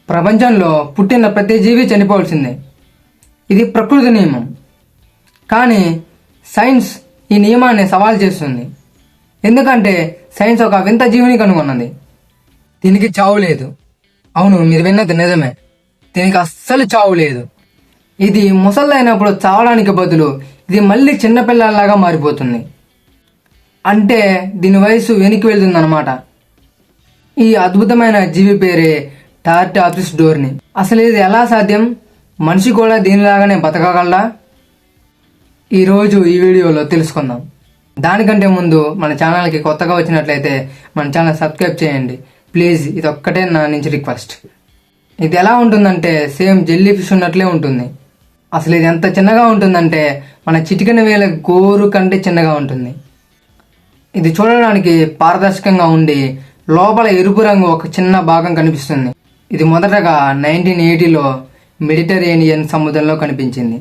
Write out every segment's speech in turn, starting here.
ప్రపంచంలో పుట్టిన ప్రతి జీవి చనిపోవాల్సిందే. ఇది ప్రకృతి నియమం. కానీ సైన్స్ ఈ నియమాన్ని సవాల్ చేస్తుంది. ఎందుకంటే సైన్స్ ఒక వింత జీవిని కనుగొన్నది. దీనికి చావు లేదు. అవును, మీరు విన్నది నిజమే. దీనికి అస్సలు చావు లేదు. ఇది ముసలిదైనప్పుడు చావడానికి బదులు ఇది మళ్ళీ చిన్నపిల్లలాగా మారిపోతుంది. అంటే దీని వయసు వెనక్కి వెళ్తుందన్నమాట. ఈ అద్భుతమైన జీవి పేరే టార్టాపిస్ డోర్ని. అసలు ఇది ఎలా సాధ్యం? మనిషి కూడా దీనిలాగానే బతకగలడా? ఈరోజు ఈ వీడియోలో తెలుసుకుందాం. దానికంటే ముందు మన ఛానల్కి కొత్తగా వచ్చినట్లయితే మన ఛానల్ సబ్స్క్రైబ్ చేయండి ప్లీజ్. ఇది ఒక్కటే నా నుంచి రిక్వెస్ట్. ఇది ఎలా ఉంటుందంటే సేమ్ జెల్లీ ఫిష్ ఉన్నట్లే ఉంటుంది. అసలు ఇది ఎంత చిన్నగా ఉంటుందంటే మన చిటికెన వేల గోరు కంటే చిన్నగా ఉంటుంది. ఇది చూడడానికి పారదర్శకంగా ఉండి లోపల ఎరుపు రంగు ఒక చిన్న భాగం కనిపిస్తుంది. ఇది మొదటగా 1980లో మెడిటరేనియన్ సముద్రంలో కనిపించింది.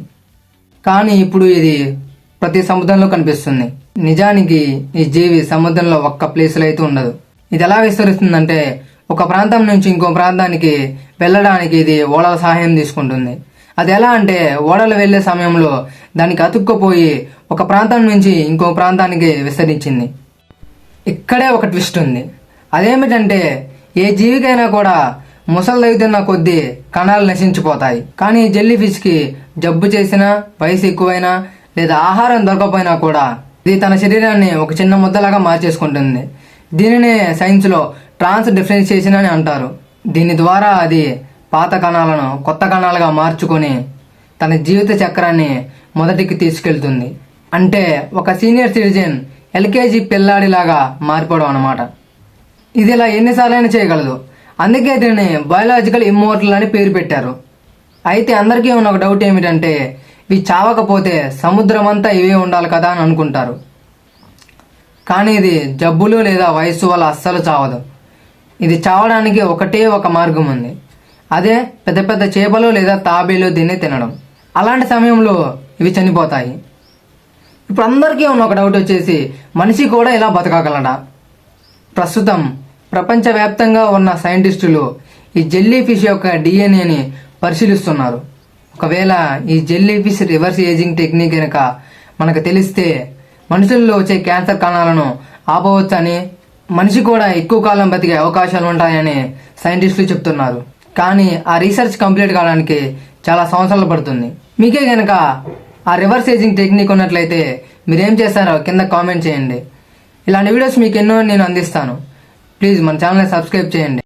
కానీ ఇప్పుడు ఇది ప్రతి సముద్రంలో కనిపిస్తుంది. నిజానికి ఈ జీవి సముద్రంలో ఒక్క ప్లేస్లో అయితే ఉండదు. ఇది ఎలా విస్తరిస్తుందంటే ఒక ప్రాంతం నుంచి ఇంకో ప్రాంతానికి వెళ్ళడానికి ఇది ఓడల సహాయం తీసుకుంటుంది. అది ఎలా అంటే ఓడలు వెళ్లే సమయంలో దానికి అతుక్కుపోయి ఒక ప్రాంతం నుంచి ఇంకో ప్రాంతానికి విస్తరించింది. ఇక్కడే ఒక ట్విస్ట్ ఉంది. అదేమిటంటే ఏ జీవికైనా కూడా ముసలిదవుతున్న కొద్దీ కణాలు నశించిపోతాయి. కానీ జెల్లీ ఫిష్కి జబ్బు చేసినా, వయసు ఎక్కువైనా లేదా ఆహారం దొరకపోయినా కూడా ఇది తన శరీరాన్ని ఒక చిన్న ముద్దలాగా మార్చేసుకుంటుంది. దీనినే సైన్స్లో ట్రాన్స్ డిఫరెన్షియేషన్ అని అంటారు. దీని ద్వారా అది పాత కణాలను కొత్త కణాలుగా మార్చుకొని తన జీవిత చక్రాన్ని మొదటికి తీసుకెళ్తుంది. అంటే ఒక సీనియర్ సిటిజన్ ఎల్కేజీ పిల్లాడిలాగా మారిపోవడం అన్నమాట. ఇది ఇలా ఎన్నిసార్లైనా చేయగలదు. అందుకే దీన్ని బయోలాజికల్ ఇమ్మోర్టల్ అని పేరు పెట్టారు. అయితే అందరికీ ఉన్న ఒక డౌట్ ఏమిటంటే ఇవి చావకపోతే సముద్రం అంతా ఇవే ఉండాలి కదా అని అనుకుంటారు. కానీ ఇది జబ్బులు లేదా వయస్సు వల్ల అస్సలు చావదు. ఇది చావడానికి ఒకటే ఒక మార్గం ఉంది. అదే పెద్ద పెద్ద చేపలు లేదా తాబేలు దీన్ని తినడం. అలాంటి సమయంలో ఇవి చనిపోతాయి. ఇప్పుడు అందరికీ ఉన్న ఒక డౌట్ వచ్చేసి మనిషి కూడా ఇలా బతకగలడా? ప్రస్తుతం ప్రపంచవ్యాప్తంగా ఉన్న సైంటిస్టులు ఈ జెల్లీ ఫిష్ యొక్క డిఎన్ఏని పరిశీలిస్తున్నారు. ఒకవేళ ఈ jelly fish reverse ageing technique కనుక మనకు తెలిస్తే మనుషుల్లో వచ్చే క్యాన్సర్ కణాలను ఆపవచ్చని, మనిషి కూడా ఎక్కువ కాలం బతికే అవకాశాలు ఉంటాయని సైంటిస్టులు చెప్తున్నారు. కానీ ఆ రీసెర్చ్ కంప్లీట్ కావడానికి చాలా సంవత్సరాలు పడుతుంది. మీకే కనుక ఆ రివర్స్ ఏజింగ్ టెక్నిక్ ఉన్నట్లయితే మీరేం చేస్తారో కింద కామెంట్ చేయండి. ఇలాంటి వీడియోస్ మీకు ఎన్నో నేను అందిస్తాను. ప్లీజ్ మన ఛానల్ని సబ్స్క్రైబ్ చేయండి.